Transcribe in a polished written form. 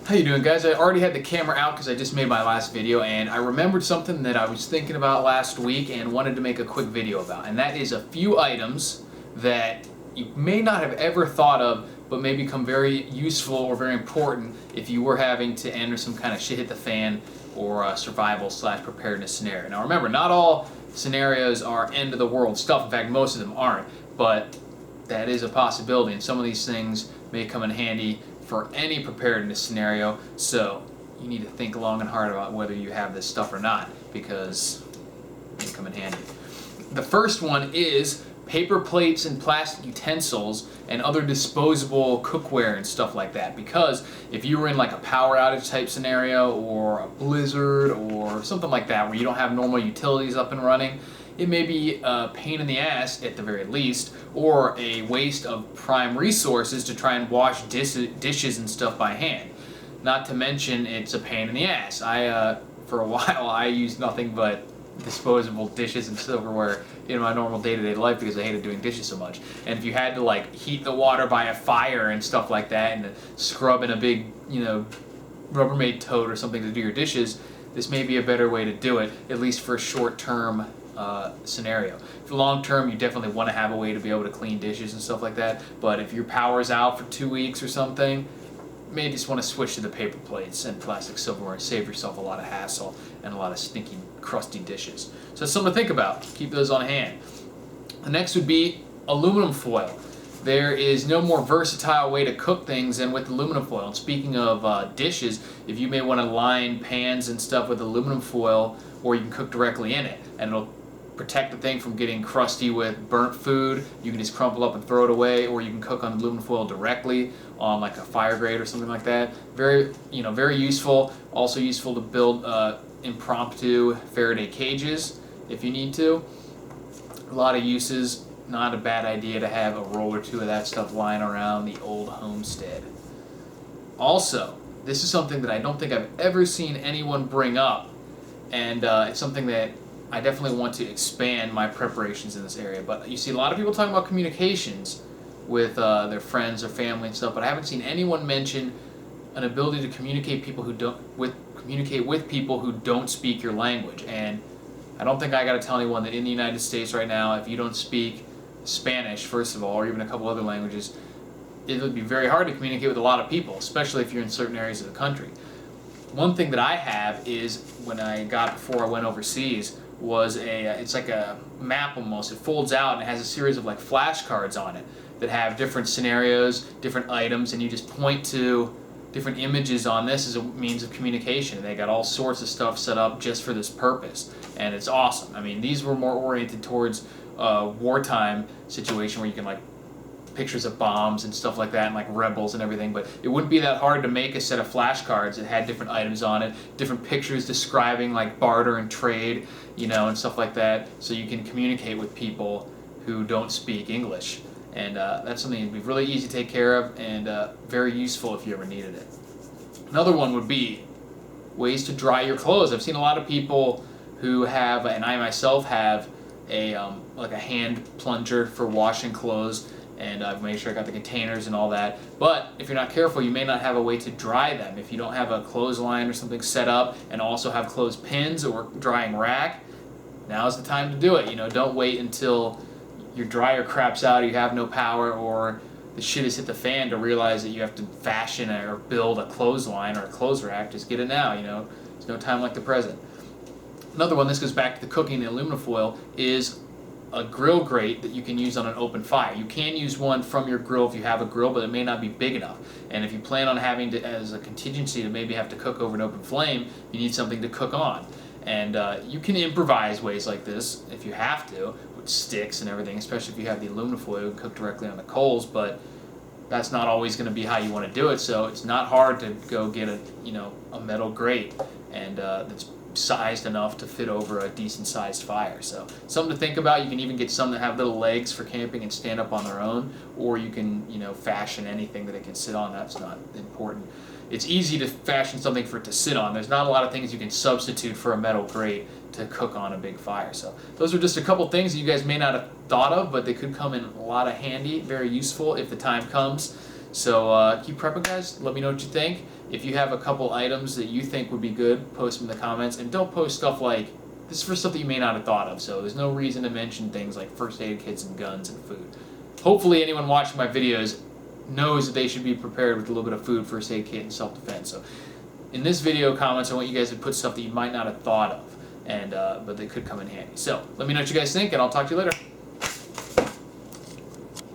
How you doing, guys? I already had the camera out because I just made my last video, and I remembered something that I was thinking about last week and wanted to make a quick video about, and that is a few items that you may not have ever thought of but may become very useful or very important if you were having to enter some kind of shit hit the fan or survival / preparedness scenario. Now remember, not all scenarios are end of the world stuff. In fact, most of them aren't, but that is a possibility, and some of these things may come in handy for any preparedness scenario, so you need to think long and hard about whether you have this stuff or not, because it may come in handy. The first one is paper plates and plastic utensils and other disposable cookware and stuff like that, because if you were in like a power outage type scenario or a blizzard or something like that where you don't have normal utilities up and running, it may be a pain in the ass at the very least, or a waste of prime resources to try and wash dishes and stuff by hand. Not to mention, it's a pain in the ass. For a while, I used nothing but disposable dishes and silverware in my normal day-to-day life because I hated doing dishes so much. And if you had to like heat the water by a fire and stuff like that, and scrub in a big, Rubbermaid tote or something to do your dishes, this may be a better way to do it, at least for a short-term scenario. For long term, you definitely want to have a way to be able to clean dishes and stuff like that, but if your power's out for 2 weeks or something, maybe just want to switch to the paper plates and plastic silverware and save yourself a lot of hassle and a lot of stinky, crusty dishes. So that's something to think about. Keep those on hand. The next would be aluminum foil. There is no more versatile way to cook things than with aluminum foil. And speaking of dishes, if you may want to line pans and stuff with aluminum foil, or you can cook directly in it, and it'll protect the thing from getting crusty with burnt food. You can just crumple up and throw it away, or you can cook on aluminum foil directly on like a fire grate or something like that. Very useful. Also useful to build impromptu Faraday cages if you need to. A lot of uses. Not a bad idea to have a roll or two of that stuff lying around the old homestead. Also, this is something that I don't think I've ever seen anyone bring up, and it's something that I definitely want to expand my preparations in this area. But you see a lot of people talking about communications with their friends or family and stuff, but I haven't seen anyone mention an ability to communicate with people who don't speak your language. And I don't think I got to tell anyone that in the United States right now, if you don't speak Spanish, first of all, or even a couple other languages, it would be very hard to communicate with a lot of people, especially if you're in certain areas of the country. One thing that I have is, when I got before I went overseas, was it's like a map almost. It folds out and it has a series of like flashcards on it that have different scenarios, different items, and you just point to different images on this as a means of communication. And they got all sorts of stuff set up just for this purpose, and it's awesome. I mean, these were more oriented towards wartime situation where you can like pictures of bombs and stuff like that, and like rebels and everything, but it wouldn't be that hard to make a set of flashcards that had different items on it, different pictures describing like barter and trade, and stuff like that, so you can communicate with people who don't speak English. And that's something that'd be really easy to take care of, and very useful if you ever needed it. Another one would be ways to dry your clothes. I've seen a lot of people who have, and I myself have, like a hand plunger for washing clothes, and I've made sure I got the containers and all that. But if you're not careful, you may not have a way to dry them. If you don't have a clothesline or something set up and also have clothes pins or drying rack, now's the time to do it. Don't wait until your dryer craps out, you have no power, or the shit has hit the fan to realize that you have to fashion or build a clothesline or a clothes rack. Just get it now. There's no time like the present. Another one, this goes back to the cooking and aluminum foil, is a grill grate that you can use on an open fire. You can use one from your grill if you have a grill, but it may not be big enough. And if you plan on having to, as a contingency, to maybe have to cook over an open flame, you need something to cook on. And you can improvise ways like this if you have to, with sticks and everything, especially if you have the aluminum foil, you can cook directly on the coals, but that's not always going to be how you want to do it, so it's not hard to go get a metal grate, and that's sized enough to fit over a decent sized fire. So something to think about. You can even get some that have little legs for camping and stand up on their own, or you can fashion anything that it can sit on. That's not important. It's easy to fashion something for it to sit on. There's not a lot of things you can substitute for a metal grate to cook on a big fire. So those are just a couple things that you guys may not have thought of, but they could come in a lot of handy, very useful if the time comes So keep prepping, guys. Let me know what you think. If you have a couple items that you think would be good, post them in the comments. And don't post stuff like, this is for stuff that you may not have thought of. So there's no reason to mention things like first aid kits and guns and food. Hopefully anyone watching my videos knows that they should be prepared with a little bit of food, first aid kit, and self-defense. So in this video comments, I want you guys to put stuff that you might not have thought of, and but they could come in handy. So let me know what you guys think, and I'll talk to you later.